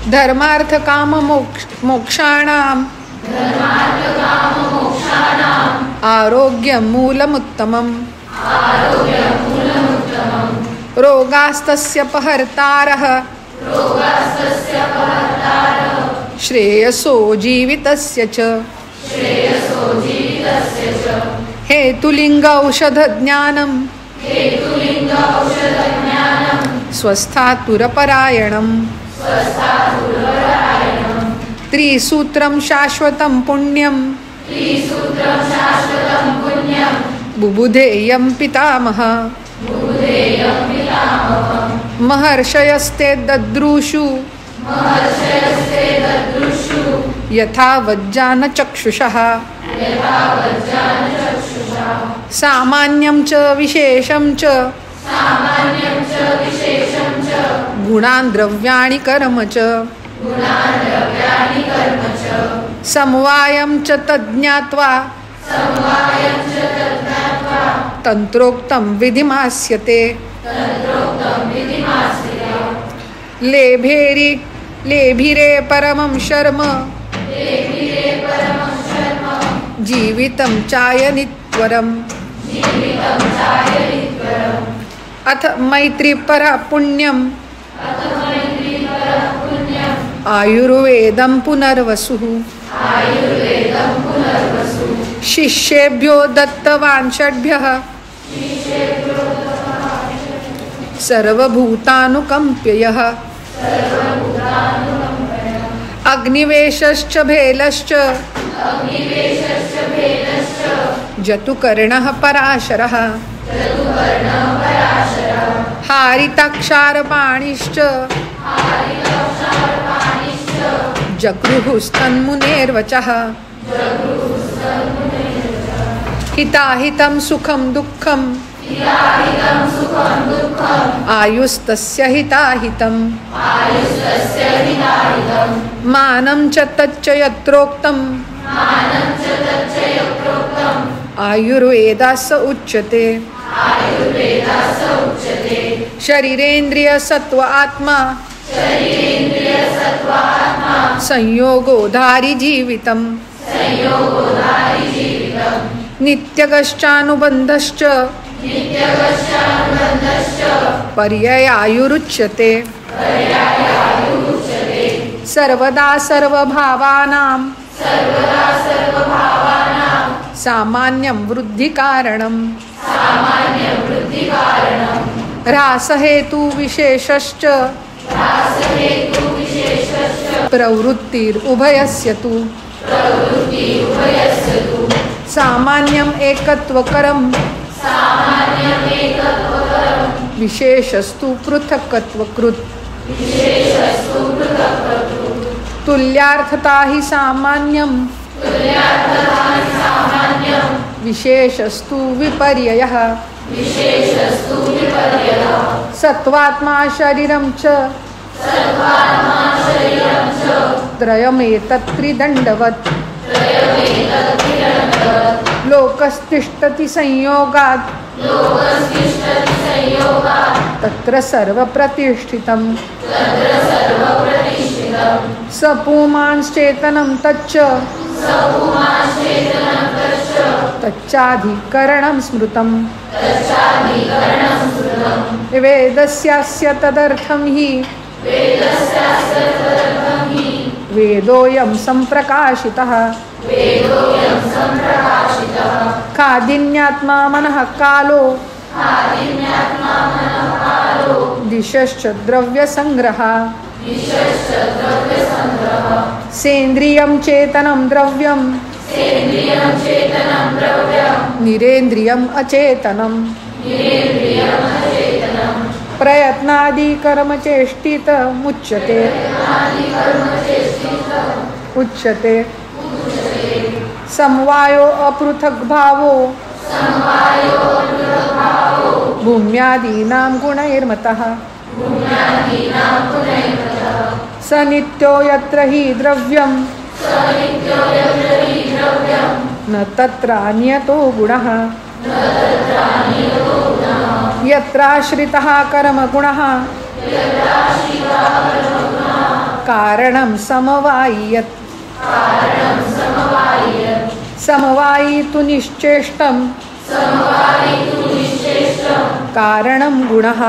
धर्मार्थ काम मोक्षाणाम आरोग्यं मूलमुत्तमम् रोगास्तस्य पहर्तारः श्रेयसो जीवितस्य च हेतुलिंग औषधज्ञानं स्वस्थातुरपरायणम् त्रिसूत्रं शाश्वतं पुण्यं बुबुधेयं पितामह महर्षयस्ते दद्रुषु यथा वज्जान चक्षुषः सामान्यं च विशेषं च गुणान् द्रव्याणि कर्म च समवायं च तज्ज्ञात्वा तंत्रोक्तं विधिमास्यते लेभिरे परमं शर्म जीवितं चायनित्वरम् अथ मैत्रीपरा पुण्यं आयुर्वेदं पुनर्वसुः शिष्येभ्यो दत्तवान् षड्भ्यः सर्वभूतानुकम्प्ययः अग्निवेशश्च भेलश्च जतुकर्णः पराशरः हारिताक्षारपाणिश्च जगृहुस्तन्मुनेर्वचः हिताहितं सुखं दुःखं आयुस्तस्य हिताहितं मानं च तच्च यत्रोक्तं आयुर्वेदास उच्यते शरीरेन्द्रिय सत्व आत्मा संयोगोधारि जीवितम् नित्यगश्चानुबन्धश्च पर्ययायुरुच्यते सर्वदा सर्वभावानां सामान्यं वृद्धिकारणं ह्रासहेतु विशेषश्च प्रवृत्तिरुभयस्य तु सामान्यम् एकत्वकरं विशेषस्तु पृथक्त्वकृत् तुल्यार्थता हि सामान्यं विशेषस्तु विपर्ययः सत्वात्मा शरीरं च त्रयमेतत् त्रिदण्डवत् लोकस्तिष्ठति संयोगात् तत्र सर्वप्रतिष्ठितम् सपुमांश्चेतनं तच्च तच्चाधिकरणं स्मृतम् वेदस्यास्य तदर्थं हि वेदोऽयं सम्प्रकाशितः खादिन्यात्मा मनः कालो दिशश्च द्रव्यसंग्रहः सेन्द्रियं चेतनं द्रव्यं निरेन्द्रियम् अचेतनम् प्रयत्नादिकर्मचेष्टितमुच्यते समवायो अपृथग्भावो भूम्यादीनां गुणैर्मतः स नित्यो यत्र हि द्रव्यं न तत्रान्यतो गुणः यत्राश्रितः कर्मगुणः कारणं समवायी तु निश्चेष्टं कारणं गुणः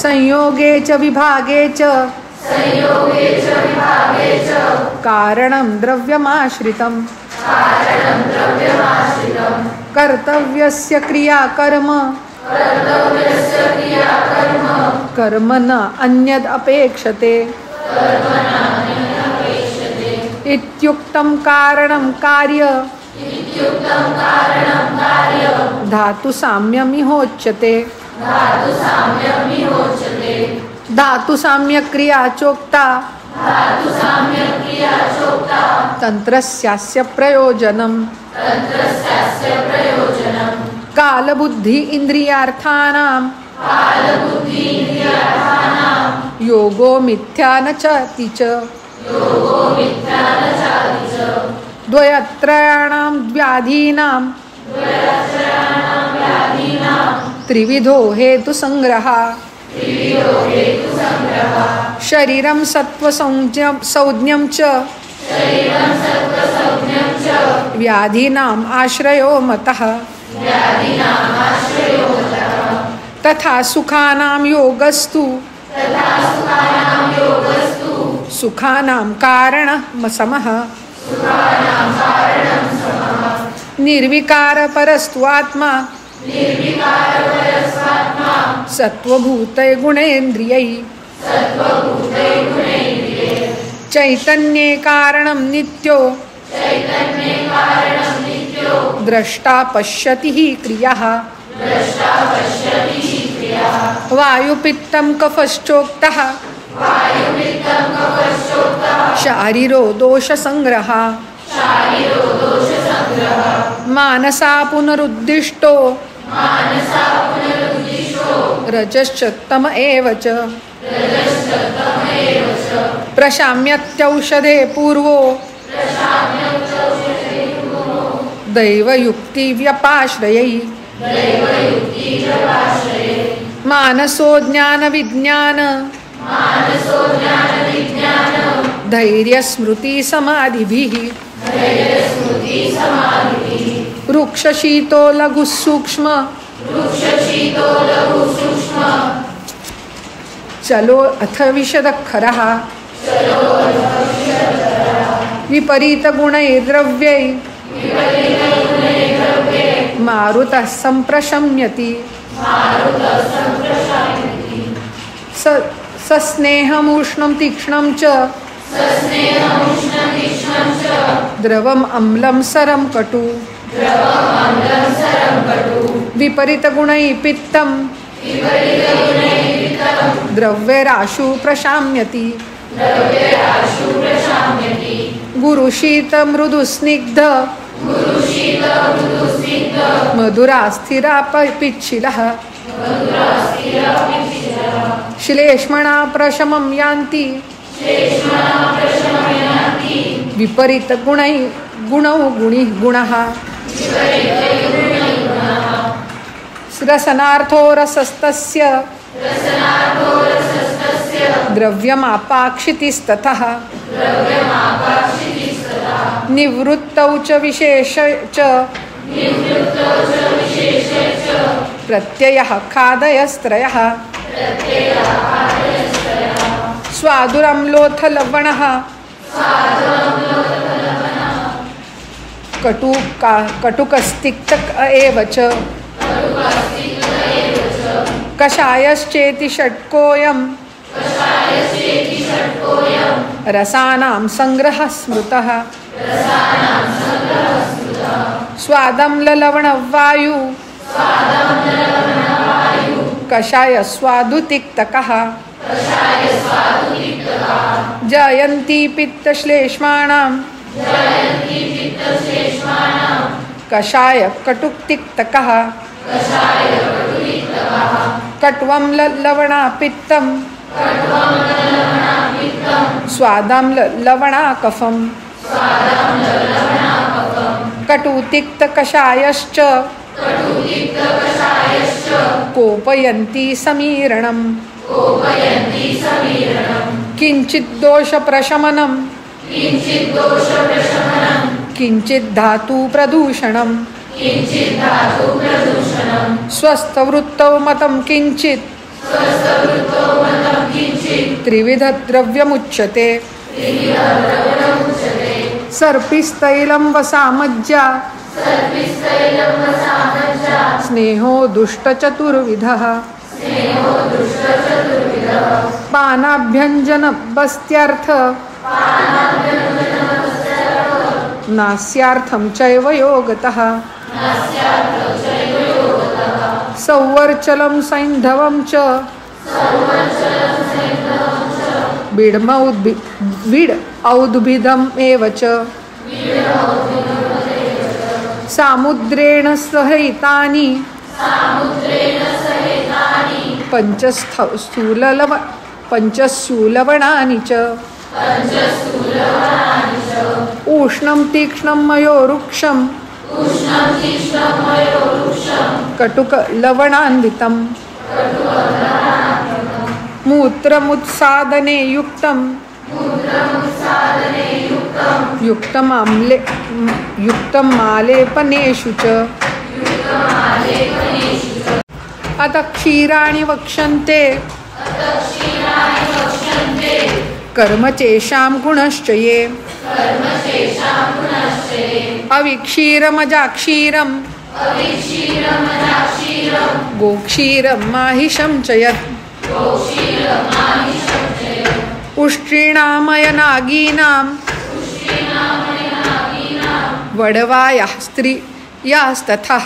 संयोगे च विभागे च कारणं द्रव्यमाश्रितं कर्तव्यस्य क्रियाकर्म कर्म न अन्यद् अपेक्षते इत्युक्तं कारणं कार्य धातु साम्यमिहोच्यते धातु साम्य क्रिया चोक्ता तंत्रस्यास्य प्रयोजनम् कालबुद्धि इंद्रियार्थानां योगो मिथ्या न चाति च द्वयत्रयाणां व्याधीनां त्रिविधो हेतु संग्रह शरीरं सत्त्वसंज्ञं च व्याधीनाम् आश्रयो मतः तथा सुखानां योगस्तु सुखानां कारणः समः निर्विकारपरस्तु आत्मा सत्वभूतै गुणेन्द्रियै चैतन्ये कारणं नित्यो द्रष्टा पश्यति हि क्रियः वायुपित्तं कफश्चोक्तः शारीरो दोषसंग्रह मानसा पुनरुद्दिष्टो रजश्च तम एव च प्रशाम्यत्यौषधे पूर्वो दैवयुक्ति व्यपाश्रयै मानसो ज्ञान विज्ञान धैर्य स्मृति समाधिभिः वृक्ष शीतो लघु सूक्ष्म चलो अथ विशदक्षरः विपरीत गुणैर्द्रव्यै मारुतः संप्रशम्यति सस्नेहमुष्णं तीक्ष्णं च द्रवम् अम्लं सरं कटु विपरीत गुणैः पित्तं द्रव्यराशु प्रशाम्यति गुरुशीत मृदु स्निग्ध मधुरा स्थिरा पिच्छिलः श्लेष्मणा प्रशमं यान्ति विपरीत गुणौ गुणः रसनार्थो रसस्तस्य द्रव्यमापाक्षितिस्ततः निवृत्तौ च विशेष च प्रत्ययः खादयस्त्रयः स्वादुरम्लोऽथ लवणः कटुकस्तिक्तक एव च कषायश्चेति षट्कोऽयं रसानां संग्रहः स्मृतः स्वादम्ललवणवायु कषाय स्वादुतिक्तकः जयन्ती पित्तश्लेष्माणां कषाय कटुक्तिक्तकः कट्वं लवणा पित्तं स्वादं लवणा कफं कटुतिक्तकषायश्च कोपयन्ति समीरणम् किंचित् दोष प्रशमनं किंचित् धातु प्रदूषणं स्वस्थवृत्तौ मतं किंचित् त्रिविध द्रव्यमुच्यते सर्पिस्तैलं वसामज्जा स्नेहो दुष्टचतुर्विधः पानाभ्यञ्जन बस्त्यर्थ नास्यार्थं चैव योगतः सौवर्चलं सैन्धवं च बिड औद्भिदम् एव च सामुद्रेण सहितानि पंचस्थूलवनानि च उष्णं तीक्ष्णं मयोरुक्षं कटुकलवणान्वितं मूत्रमुत्सादने युक्तं मालेपनेषु च अत क्षीराणि वक्ष्यन्ते कर्म चेषां गुणश्च ये अविक्षीरमजाक्षीरं गोक्षीरं माहिषं च यत् उष्ट्रीणामयनागीनां वडवायाः स्त्रियास्तथः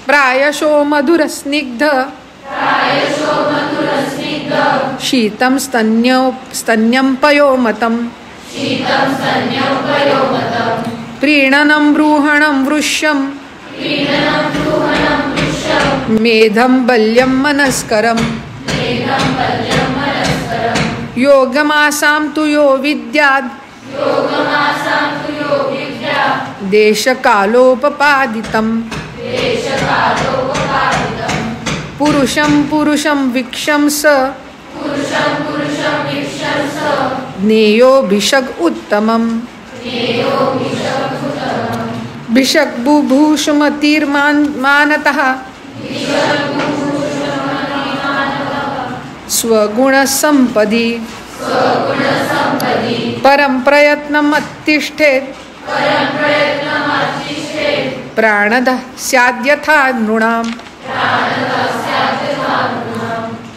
प्रायशो मधुरस्निग्ध शीतं स्तन्यं पयोमतं प्रीणनं ब्रूहणं वृष्यं मेधं बल्यं मनस्करम् योगमासां तु यो विद्याद् देशकालोपपादितं पुरुषं वीक्षं स ज्ञेयोभिषग् उत्तमम् भिषग् बुभूषुमतिर्मानतः स्वगुणसम्पदि परं प्रयत्नमत्तिष्ठेत् प्राणदः स्याद्यथा नृणाम्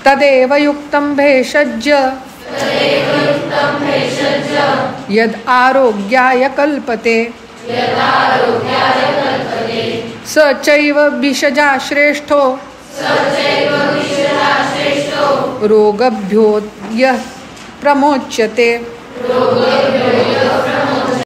तदेव युक्तं भेषज्य यद् आरोग्याय कल्पते स चैव भिषजा श्रेष्ठो रोगभ्यो यः प्रमोच्यते।